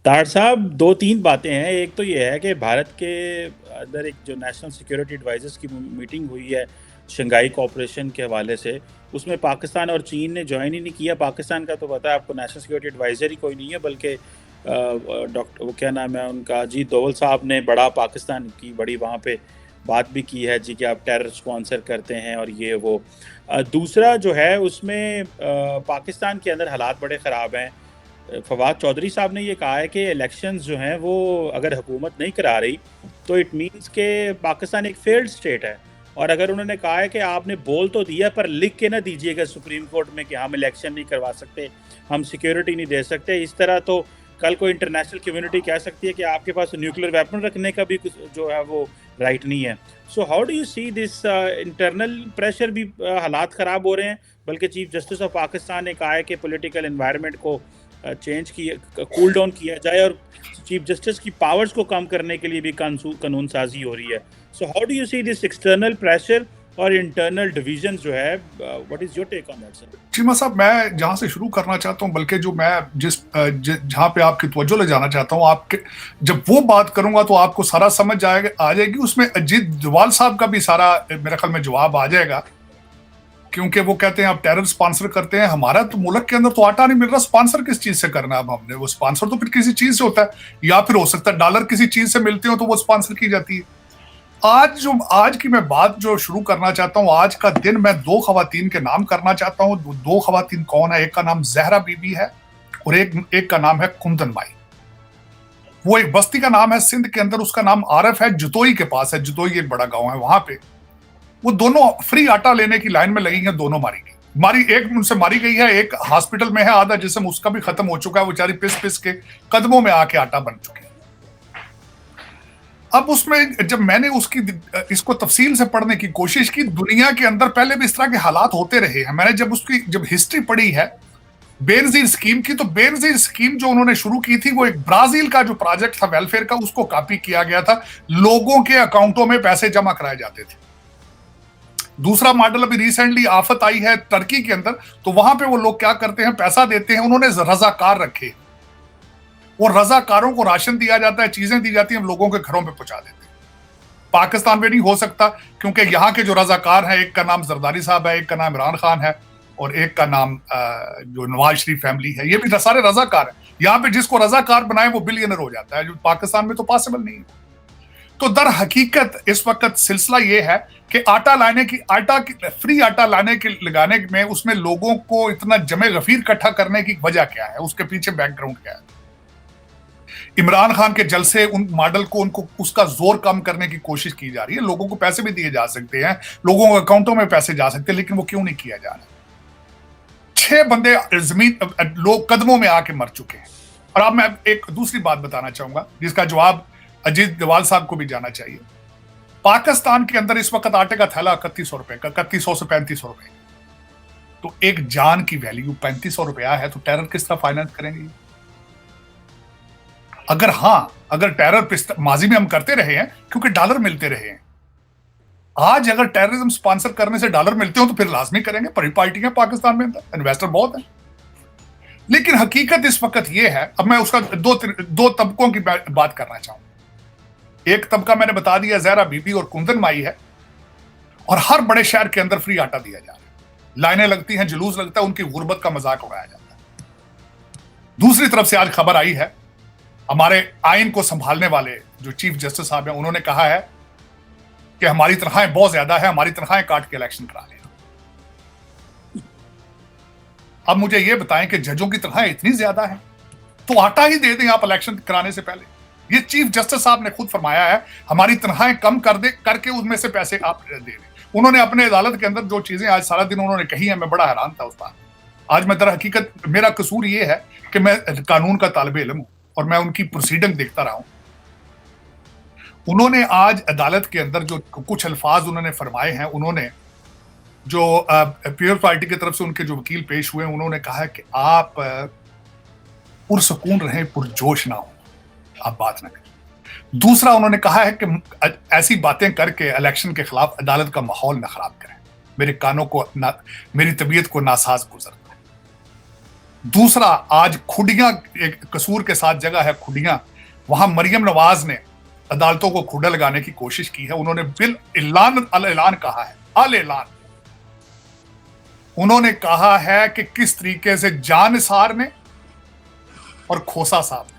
तार साहब, 2-3 बातें हैं। एक तो ये है कि भारत के अंदर एक जो नेशनल सिक्योरिटी एडवाइज़र्स की मीटिंग हुई है, शंघाई कोऑपरेशन के हवाले से, उसमें पाकिस्तान और चीन ने जॉइन ही नहीं किया। पाकिस्तान का तो पता है आपको, नेशनल सिक्योरिटी एडवाइज़र ही कोई नहीं है, बल्कि डॉक्टर वो क्या नाम है उनका, अजीत दोवल साहब ने बड़ा पाकिस्तान की बड़ी वहाँ पे बात भी की है जी कि आप टेरर स्पॉन्सर करते हैं और ये वो। दूसरा जो है उसमें पाकिस्तान के अंदर हालात बड़े ख़राब हैं। फवाद चौधरी साहब ने ये कहा है कि इलेक्शंस जो हैं वो अगर हुकूमत नहीं करा रही तो इट मीन्स के पाकिस्तान एक फेल्ड स्टेट है। और अगर उन्होंने कहा है कि आपने बोल तो दिया पर लिख के ना दीजिएगा सुप्रीम कोर्ट में कि हम इलेक्शन नहीं करवा सकते, हम सिक्योरिटी नहीं दे सकते, इस तरह तो कल को इंटरनेशनल कम्युनिटी कह सकती है कि आपके पास न्यूक्लियर वेपन रखने का भी कुछ जो है वो राइट नहीं है। So how do you see this internal pressure भी हालात ख़राब हो रहे हैं, बल्कि चीफ जस्टिस ऑफ पाकिस्तान ने कहा है कि पॉलिटिकल एनवायरनमेंट को चेंज किया, कूल डाउन किया जाए और चीफ जस्टिस की पावर्स को कम करने के लिए भी कानून साजी हो रही है। So how do you see this external pressure और इंटरनल डिविजन जो है, what is your take on that sir? Cheema sahab, मैं जहां से शुरू करना चाहता हूं, बल्कि जो मैं जहां पे आपकी तवज्जो ले जाना चाहता हूं, आपके जब वो बात करूंगा तो आपको सारा समझ आ जाएगी। उसमें अजीत डोवाल साहब का भी सारा मेरे ख्याल में जवाब आ जाएगा, क्योंकि वो कहते हैं आप टेरर स्पॉन्सर करते हैं। हमारा तो मुल्क के अंदर तो आटा नहीं मिल रहा, स्पॉन्सर किस चीज से करना है? अब हमने वो स्पॉन्सर तो फिर किसी चीज से होता है, या फिर हो सकता है डॉलर किसी चीज से मिलते हो तो वो स्पॉन्सर की जाती है। आज की मैं बात जो शुरू करना चाहता हूं, आज का दिन मैं दो खवातीन के नाम करना चाहता हूं। दो खवातीन कौन है? एक का नाम जहरा बीबी है और एक का नाम है कुंदन माई। वो एक बस्ती का नाम है सिंध के अंदर, उसका नाम आरफ है, जुतोई के पास है। जुतोई एक बड़ा गांव है, वहां पे वो दोनों फ्री आटा लेने की लाइन में लगी हैं। दोनों एक उनसे मारी गई है, एक हॉस्पिटल में है, आधा जिस्म उसका भी खत्म हो चुका है। वो बेचारी पिस पिस के कदमों में आके आटा बन चुकी है। अब उसमें जब मैंने इसको तफसील से पढ़ने की कोशिश की, दुनिया के अंदर पहले भी इस तरह के हालात होते रहे हैं। मैंने जब हिस्ट्री पढ़ी है बेनजीर स्कीम की, तो बेनजीर स्कीम जो उन्होंने शुरू की थी, वो एक ब्राजील का जो प्रोजेक्ट था वेलफेयर का, उसको कॉपी किया गया था। लोगों के अकाउंटों में पैसे जमा कराए जाते थे। दूसरा मॉडल अभी रिसेंटली आफत आई है टर्की के अंदर, तो वहां पे वो लोग क्या करते हैं, पैसा देते हैं, उन्होंने रजाकार रखे और रजाकारों को राशन दिया जाता है, चीजें दी जाती हैं, लोगों के घरों पे पहुंचा देते हैं। पाकिस्तान में नहीं हो सकता, क्योंकि यहाँ के जो रजाकार हैं, एक का नाम जरदारी साहब है, एक का नाम इमरान खान है और एक का नाम जो नवाज शरीफ फैमिली है, ये भी सारे रजाकार हैं। यहाँ पे जिसको रजाकार बनाए वो बिलियनर हो जाता है, जो पाकिस्तान में तो पॉसिबल नहीं है। तो दर हकीकत इस वक्त सिलसिला ये है कि फ्री आटा लगाने में उसमें लोगों को इतना जमे गफीर इकट्ठा करने की वजह क्या है, उसके पीछे बैकग्राउंड क्या है? इमरान खान के जलसे उन मॉडल को उनको उसका जोर कम करने की कोशिश की जा रही है। लोगों को पैसे भी दिए जा सकते हैं, लोगों के अकाउंटों में पैसे जा सकते हैं, लेकिन वो क्यों नहीं किया जा रहा? 6 बंदे लोग कदमों में आके मर चुके हैं। और अब मैं एक दूसरी बात बताना चाहूंगा जिसका जवाब अजीत डोवाल साहब को भी जाना चाहिए। पाकिस्तान के अंदर इस वक्त आटे का थैला 3100 रुपए का, 3100 से 3500 रुपए। तो एक जान की वैल्यू 3500 रुपया है, तो टेरर किस तरह फाइनेंस करेंगे? अगर टेरर माजी में हम करते रहे हैं क्योंकि डॉलर मिलते रहे हैं। आज अगर टेररिज्म स्पॉन्सर करने से डॉलर मिलते हो तो फिर लाजमी करेंगे। बड़ी पार्टियां पाकिस्तान में इन्वेस्टर बहुत हैं। लेकिन हकीकत इस वक्त यह है, अब मैं उसका दो तबकों की बात करना चाहूंगा। एक तबका मैंने बता दिया, जहरा बीबी और कुंदन माई है, और हर बड़े शहर के अंदर फ्री आटा दिया जा रहा है। लाइनें लगती हैं, जुलूस लगता है, उनकी गुर्बत का मजाक उड़ाया जाता है। दूसरी तरफ से आज खबर आई है, हमारे आइन को संभालने वाले जो चीफ जस्टिस साहब हैं, उन्होंने कहा है कि हमारी तनख्वाहें बहुत ज्यादा है, हमारी तनख्वाहें काट के इलेक्शन करा लेना। अब मुझे यह बताएं कि जजों की तनख्वाहें इतनी ज्यादा है तो आटा ही दे दें आप इलेक्शन कराने से पहले। ये चीफ जस्टिस साहब ने खुद फरमाया है, हमारी तनख्वाहें कम करके उसमें से पैसे आप दे दें। उन्होंने अपने अदालत के अंदर जो चीजें आज सारा दिन उन्होंने कही है, मैं बड़ा हैरान था उस बात। आज मैं दर हकीकत मेरा कसूर ये है कि मैं कानून का तालिब इल्म हूं और मैं उनकी प्रोसीडिंग देखता रहा हूं। उन्होंने आज अदालत के अंदर जो कुछ अल्फाज उन्होंने फरमाए हैं, उन्होंने जो पीपल्स पार्टी की तरफ से उनके जो वकील पेश हुए, उन्होंने कहा है कि आप पुरसकून रहें, पुरजोश ना हो, आप बात ना करें। दूसरा, उन्होंने कहा है कि ऐसी बातें करके इलेक्शन के खिलाफ अदालत का माहौल ना खराब करें। मेरे कानों को मेरी तबीयत को नासाज गुजरता है। दूसरा, आज खुडियां एक कसूर के साथ जगह है खुडियां, वहां मरियम नवाज ने अदालतों को खुडा लगाने की कोशिश की है। उन्होंने बिल ऐलान कहा है, अल ऐलान उन्होंने कहा है कि किस तरीके से जान निसार ने और खोसा साहब ने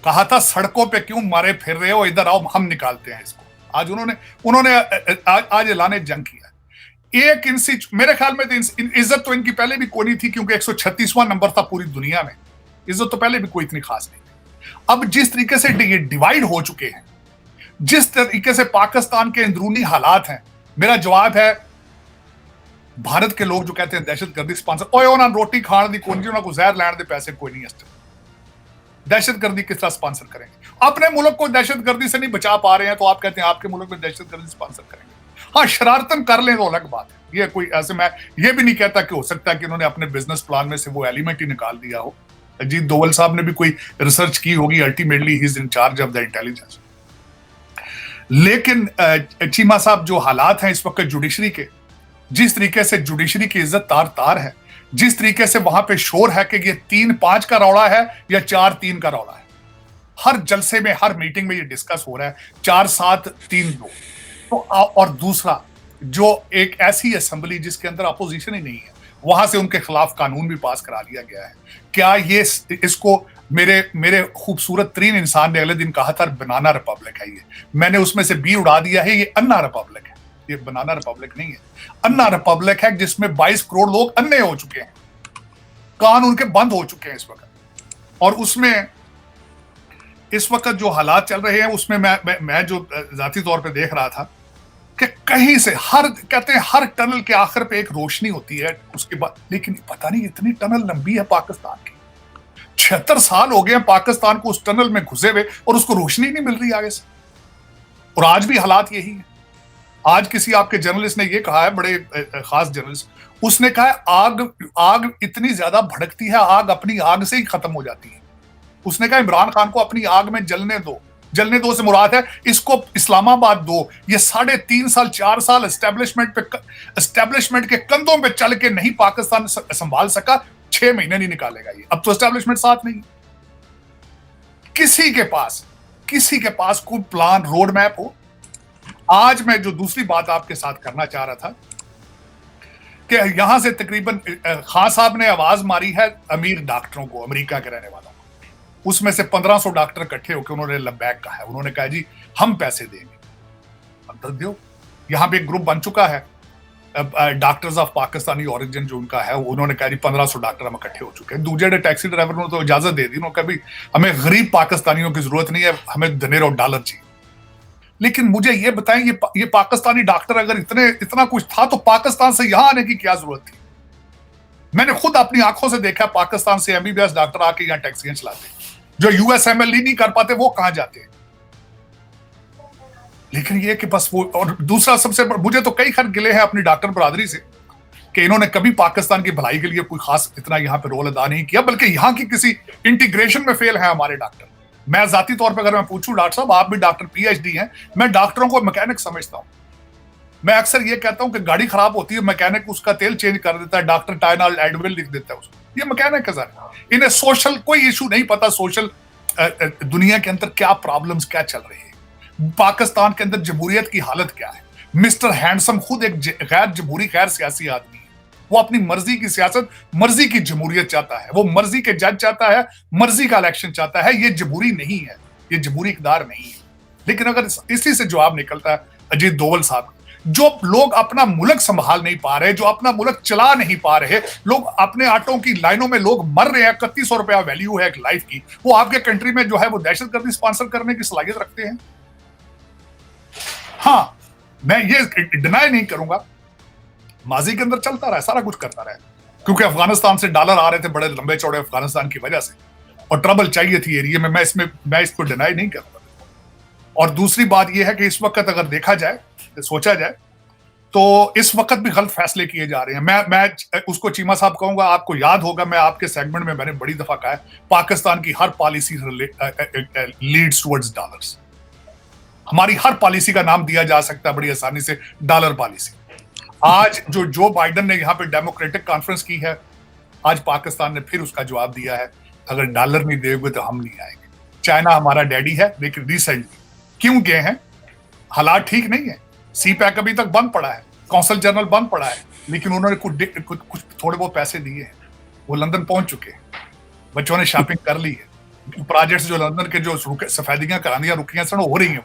कहा था सड़कों पे क्यों मारे फिर रहे हो, इधर आओ हम निकालते हैं इसको। आज उन्होंने आज ऐलान जंग किया। एक इंची, मेरे ख्याल में इज्जत तो इनकी पहले भी कोई नहीं थी, क्योंकि 136वां नंबर था पूरी दुनिया में, इज्जत तो पहले भी कोई इतनी खास नहीं थी। अब जिस तरीके से ये डिवाइड हो चुके हैं, जिस तरीके से पाकिस्तान के अंदरूनी हालात हैं, मेरा जवाब है भारत के लोग जो कहते हैं दहशतगर्दी स्पॉन्सर, ओए उन्होंने रोटी खाने दी कोई नहीं, उन्होंने जहर लैंड दे पैसे कोई नहीं, दहशतगर्दी किस तरह स्पॉन्सर करेंगे? अपने मुल्क को दहशतगर्दी से नहीं बचा पा रहे हैं तो आप कहते हैं आपके मुल्क में दहशतगर्दी स्पॉन्सर करेंगे। हाँ, शरारतन कर लें तो अलग बात है, ये कोई ऐसे, मैं ये भी नहीं कहता कि हो सकता है कि उन्होंने अपने बिजनेस प्लान में से वो एलिमेंट ही निकाल दिया हो। अजीत डोवल साहब ने भी कोई रिसर्च की होगी, ultimately he is in charge of the intelligence. लेकिन चीमा साहब, जो हालात हैं इस वक्त जुडिशरी के, जिस तरीके से जुडिशरी की इज्जत तार तार है, जिस तरीके से वहां पे शोर है कि ये 3-5 का रौला है या 4-3 का रौला है, हर जलसे में, हर मीटिंग में ये डिस्कस हो रहा है 4-7-3-2। तो और दूसरा, जो एक ऐसी असेंबली जिसके अंदर अपोजिशन ही नहीं है, वहां से उनके खिलाफ कानून भी पास करा लिया गया है। क्या ये इसको मेरे खूबसूरत तरीन इंसान ने अगले दिन कहा था बनाना रिपब्लिक है, ये मैंने उसमें से बी उड़ा दिया है, ये अन्ना रिपब्लिक है, ये बनाना रिपब्लिक नहीं है, अन्ना रिपब्लिक है जिसमें 22 करोड़ लोग अन्ने हो चुके हैं, कान उनके बंद हो चुके हैं इस वक्त। और उसमें इस वक्त जो हालात चल रहे हैं उसमें मैं जो जाती तौर पे देख रहा था कि कहीं से कहते हैं हर टनल के आखिर पे एक रोशनी होती है उसके बाद, लेकिन पता नहीं इतनी टनल लंबी है पाकिस्तान की, 76 साल हो गए हैं पाकिस्तान को उस टनल में घुसे हुए और उसको रोशनी नहीं मिल रही आगे से। और आज भी हालात यही है। आज किसी आपके जर्नलिस्ट ने ये कहा है, बड़े खास जर्नलिस्ट, उसने कहा है आग इतनी ज्यादा भड़कती है, आग अपनी आग से ही खत्म हो जाती है। उसने कहा इमरान खान को अपनी आग में जलने दो से मुराद है इसको इस्लामाबाद दो। ये 3.5 साल 4 साल एस्टेब्लिशमेंट के कंधों पे चल के नहीं पाकिस्तान संभाल सका, 6 महीने नहीं निकालेगा ये। अब तो एस्टेब्लिशमेंट साथ नहीं, किसी के पास कोई प्लान, रोड मैप हो। आज मैं जो दूसरी बात आपके साथ करना चाह रहा था कि यहां से तकरीबन खान साहब ने आवाज मारी है अमीर डॉक्टरों को, अमेरिका के रहने वालों को, उसमें से 1500 डॉक्टर इकट्ठे होकर उन्होंने लबैक कहा है, उन्होंने कहा जी हम पैसे देंगे, अब दो। यहां पे एक ग्रुप बन चुका है डॉक्टर्स ऑफ पाकिस्तानी ओरिजिन जो उनका है, उन्होंने कहा जी 1500 डॉक्टर हम इकट्ठे हो चुके हैं। दूसरे टैक्सी ड्राइवर ने तो इजाजत दे दी, उन्होंने कहा भी हमें गरीब पाकिस्तानियों की जरूरत नहीं है, हमें दिनेर और डॉलर चाहिए। लेकिन मुझे ये बताएं, ये पाकिस्तानी डॉक्टर अगर इतना कुछ था तो पाकिस्तान से यहां आने की क्या जरूरत थी? मैंने खुद अपनी आंखों से देखा पाकिस्तान से एमबीबीएस डॉक्टर आके यहां टैक्सियां चलाते, जो यूएसएमएलई नहीं कर पाते वो कहां जाते हैं? लेकिन ये कि बस वो। और दूसरा सबसे मुझे तो कई खैर गिले हैं अपनी डॉक्टर बरादरी से कि इन्होंने कभी पाकिस्तान की भलाई के लिए कोई खास इतना यहां पे रोल अदा नहीं किया, बल्कि यहां की किसी इंटीग्रेशन में फेल है हमारे डॉक्टर। मैं जाती तौर पर अगर मैं पूछूं, डॉक्टर साहब आप भी डॉक्टर पीएचडी हैं, मैं डॉक्टरों को मैकेनिक समझता हूं। मैं अक्सर ये कहता हूं कि गाड़ी खराब होती है, मैकेनिक उसका तेल चेंज कर देता है, डॉक्टर टाइनॉल एडविल लिख देता है उसको, ये मैकेनिक है सर। इन्हें सोशल कोई इशू नहीं पता, सोशल दुनिया के अंदर क्या प्रॉब्लम्स क्या चल रही है, पाकिस्तान के अंदर जमहूरियत की हालत क्या है। मिस्टर हैंडसम खुद एक गैर जमहूरी गैर सियासी आदमी है, वो अपनी मर्जी की सियासत, मर्जी की जमहूरियत चाहता है, वो मर्जी के जज चाहता है, मर्जी का इलेक्शन चाहता है। ये जमहूरी नहीं है, ये जमहूरी इक़्तिदार नहीं है। लेकिन अगर इसी से जवाब निकलता है अजीत डोवल साहब, जो लोग अपना मुल्क संभाल नहीं पा रहे, जो अपना मुल्क चला नहीं पा रहे, लोग अपने ऑटो की लाइनों में लोग मर रहे हैं, 3100 रुपया वैल्यू है एक लाइफ की, वो आपके कंट्री में जो है वो दहशतगर्दी स्पॉन्सर करने की सलाहियत रखते हैं। हाँ, मैं ये डिनाई नहीं करूंगा, माजी के अंदर चलता रहा, सारा कुछ करता रहा, क्योंकि अफगानिस्तान से डॉलर आ रहे थे बड़े लंबे चौड़े अफगानिस्तान की वजह से, और ट्रबल चाहिए थी एरिया में, मैं इसको डिनाई नहीं करूंगा। और दूसरी बात यह है कि इस वक्त अगर देखा जाए, सोचा जाए, तो इस वक्त भी गलत फैसले किए जा रहे हैं। मैं उसको चीमा साहब कहूंगा, आपको याद होगा मैं आपके सेगमेंट में मैंने बड़ी दफा कहा है, पाकिस्तान की हर पॉलिसी लीड्स टुवर्ड्स डॉलर्स। हमारी हर पॉलिसी का नाम दिया जा सकता है बड़ी आसानी से, डॉलर पॉलिसी। आज जो बाइडेन ने यहाँ पे डेमोक्रेटिक कॉन्फ्रेंस की है, आज पाकिस्तान ने फिर उसका जवाब दिया है, अगर डॉलर नहीं देंगे तो हम नहीं आएंगे। चाइना हमारा डैडी है, लेकिन रिसेंटली क्यों गए हैं? हालात ठीक नहीं है, सी पैक अभी तक बंद पड़ा है, कौंसल जनरल बंद पड़ा है, लेकिन उन्होंने कुछ थोड़े बहुत पैसे दिए हैं, वो लंदन पहुंच चुके हैं, बच्चों ने शॉपिंग कर ली है, प्रोजेक्ट्स जो लंदन के जो सफेदियां करानियां रुकियां सन हो रही हैं,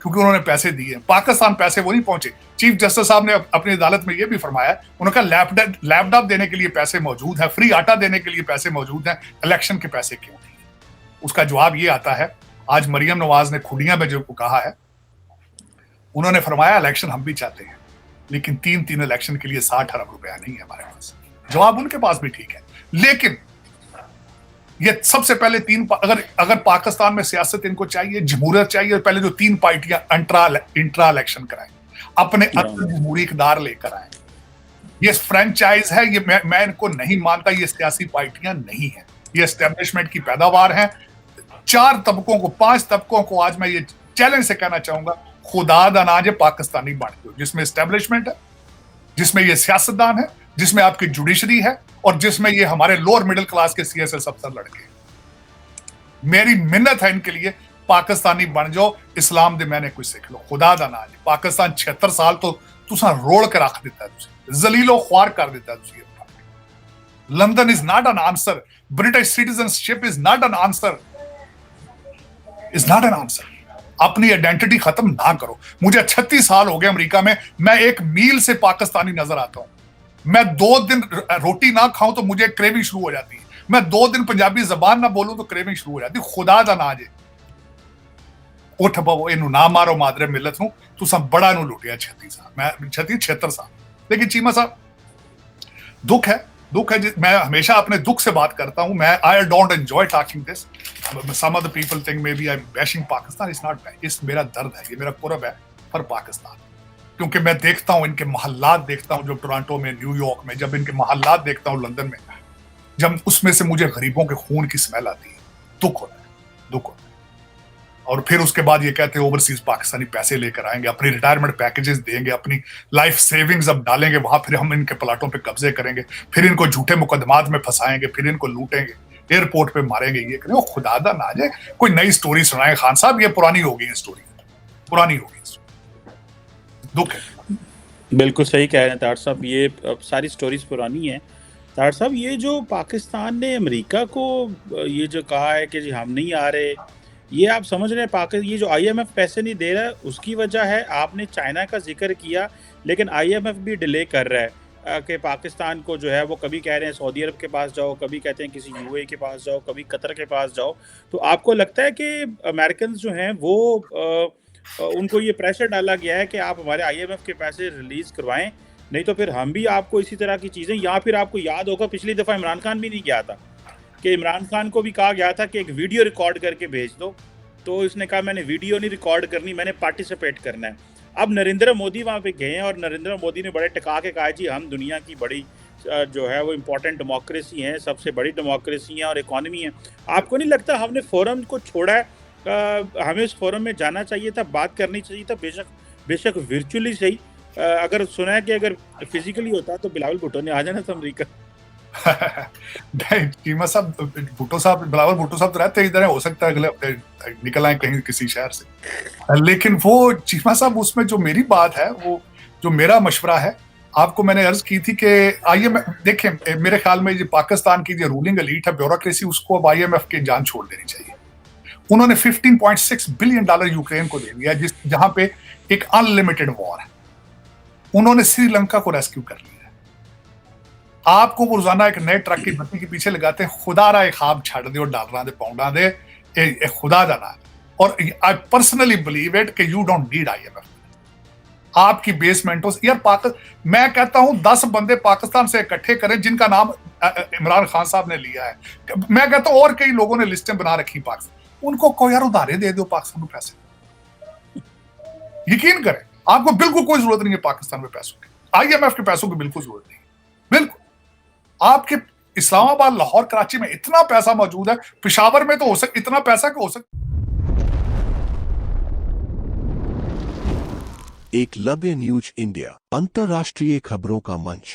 क्योंकि उन्होंने पैसे दिए। पाकिस्तान पैसे वो नहीं पहुंचे। चीफ जस्टिस साहब ने अपनी अदालत में ये भी फरमाया, उन्होंने कहा लैपटॉप देने के लिए पैसे मौजूद है, फ्री आटा देने के लिए पैसे मौजूद हैं, इलेक्शन के पैसे क्यों नहीं? उसका जवाब ये आता है, आज मरियम नवाज ने खुडिया में जो कहा है, उन्होंने फरमाया इलेक्शन हम भी चाहते हैं, लेकिन 3 इलेक्शन के लिए 60 अरब रुपया नहीं है हमारे पास। जवाब उनके पास भी ठीक है, लेकिन ये सबसे पहले अगर पाकिस्तान में सियासत इनको चाहिए, जमहूरियत चाहिए, पहले जो 3 पार्टियां इंट्रा इलेक्शन कराएं, अपने अंदर जमहूरी इक़्तिदार लेकर आए। ये फ्रेंचाइज है, ये मैं इनको नहीं मानता, ये सियासी पार्टियां नहीं है, ये एस्टेब्लिशमेंट की पैदावार है। 4 तबकों को, 5 तबकों को आज मैं ये चैलेंज से कहना चाहूंगा, खुदा दा नाज है पाकिस्तानी बन दो, जिसमें एस्टेब्लिशमेंट है, जिसमें ये सियासतदान है, जिसमें आपकी जुडिशरी है, और जिसमें ये हमारे लोअर मिडिल क्लास के सीएसएस अफसर लड़के। मेरी मिन्नत है इनके लिए, पाकिस्तानी बन जाओ, इस्लाम दे मैंने कुछ सीख लो, खुदा दा नाज। पाकिस्तान 76 साल तो तुसा रोल के रख दिता है, जलीलो ख्वार कर दिता है। London is not an answer, British citizenship is not an answer, is not an answer. अपनी आइडेंटिटी खत्म ना करो। मुझे 36 साल हो गए अमेरिका में, मैं एक मील से पाकिस्तानी नजर आता हूं। मैं 2 दिन रोटी ना खाऊं तो मुझे क्रेविंग शुरू हो जाती है, मैं 2 दिन पंजाबी जबान ना बोलूं तो क्रेविंग शुरू हो जाती है। खुदा दा नाज है, उठ बवो, इनू ना मारो मादरे मिलत नू, तुसा बड़ा नू लुटिया 36 साल, मैं 76 साल। लेकिन चीमा साहब, दुख है, मैं हमेशा अपने दुख से बात करता हूं। मैं I don't enjoy talking this, some of the people think may be I am bashing Pakistan, it's not, इस मेरा दर्द है, ये मेरा कुर्ब है फॉर पाकिस्तान। क्योंकि मैं देखता हूं इनके मोहल्लात, देखता हूं जब टोरंटो में, न्यूयॉर्क में, जब इनके मोहल्लात देखता हूं, लंदन में, जब उसमें से मुझे गरीबों के खून की स्मेल आती है, दुख होता है, दुख होता है। और फिर उसके बाद ये कहते हैं ओवरसीज पाकिस्तानी पैसे लेकर आएंगे, अपनी रिटायरमेंट पैकेजेस देंगे, अपनी लाइफ सेविंग्स अब डालेंगे वहां, फिर हम इनके प्लाटों पे कब्जे करेंगे, फिर इनको झूठे मुकदमात में फंसाएंगे, फिर इनको लूटेंगे, एयरपोर्ट पे मारेंगे, ये करेंगे। खुदा दा ना जाए, कोई नई स्टोरी सुनाए खान साहब, ये पुरानी हो गई स्टोरी, पुरानी हो गई। दुख है। बिल्कुल सही कह रहे हैं तार साहब, ये सारी स्टोरीज पुरानी हैं। तार साहब, ये जो पाकिस्तान ने अमेरिका को ये जो कहा है कि जी हम नहीं आ रहे, ये आप समझ रहे हैं ये जो आईएमएफ पैसे नहीं दे रहा है उसकी वजह है। आपने चाइना का जिक्र किया, लेकिन आईएमएफ भी डिले कर रहा है कि पाकिस्तान को जो है वो कभी कह रहे हैं सऊदी अरब के पास जाओ, कभी कहते हैं किसी यूएई के पास जाओ, कभी कतर के पास जाओ। तो आपको लगता है कि अमेरिकन जो हैं वो उनको ये प्रेशर डाला गया है कि आप हमारे आईएमएफ के पैसे रिलीज करवाएं, नहीं तो फिर हम भी आपको इसी तरह की चीज़ें, या फिर आपको याद होगा पिछली दफ़ा इमरान खान भी नहीं गया था, कि इमरान खान को भी कहा गया था कि एक वीडियो रिकॉर्ड करके भेज दो, तो इसने कहा मैंने वीडियो नहीं रिकॉर्ड करनी, मैंने पार्टिसिपेट करना है। अब नरेंद्र मोदी वहाँ पे गए हैं और नरेंद्र मोदी ने बड़े टिका के कहा जी हम दुनिया की बड़ी जो है वो इम्पोर्टेंट डेमोक्रेसी है, सबसे बड़ी डेमोक्रेसी है और इकॉनमी है। आपको नहीं लगता हमने फोरम को छोड़ा है? हमें उस फोरम में जाना चाहिए था, बात करनी चाहिए था, बेशक वर्चुअली सही। अगर सुना है कि अगर फिजिकली होता तो बिलावल भुट्टो ने आ जाना था अमेरिका। चीमा साहब, भुट्टो साहब, बिलावल भुट्टो साहब तो रहते इधर है, हो सकता है अगले हफ्ते निकल आए कहीं किसी शहर से। लेकिन वो चीमा साहब, उसमें जो मेरी बात है, वो जो मेरा मशवरा है, आपको मैंने अर्ज की थी कि आईएमएफ देखें, मेरे ख्याल में ये पाकिस्तान की जो रूलिंग एलीट है, ब्यूरोक्रेसी, उसको अब आईएमएफ की जान छोड़ देनी चाहिए। उन्होंने $15.6 बिलियन यूक्रेन को दे दिया, जहां पे एक अनलिमिटेड वॉर है। उन्होंने श्रीलंका को रेस्क्यू कर लिया। आपको वो रोजाना एक नए ट्रक की बत्ती के पीछे लगाते हैं, खुदा रा एक खाब छड़ दे और डॉलर दे पाउंडा दे, खुदा जाना। और आई पर्सनली बिलीव इट कि यू डोंट नीड आईएमएफ। आपकी बेसमेंटों से यार, मैं कहता हूं 10 बंदे पाकिस्तान से इकट्ठे करें जिनका नाम इमरान खान साहब ने लिया है। मैं कहता हूं और कई लोगों ने लिस्टें बना रखी पाकिस्तान, उनको कोई यार उधारे दे दो पाकिस्तान को पैसे। यकीन करें, आपको बिल्कुल कोई जरूरत नहीं है पाकिस्तान में पैसों की, आईएमएफ के पैसों की बिल्कुल जरूरत नहीं, बिल्कुल। आपके इस्लामाबाद, लाहौर, कराची में इतना पैसा मौजूद है, पेशावर में तो हो सकता इतना पैसा कि हो सकता। एकलव्य न्यूज इंडिया, अंतर्राष्ट्रीय खबरों का मंच।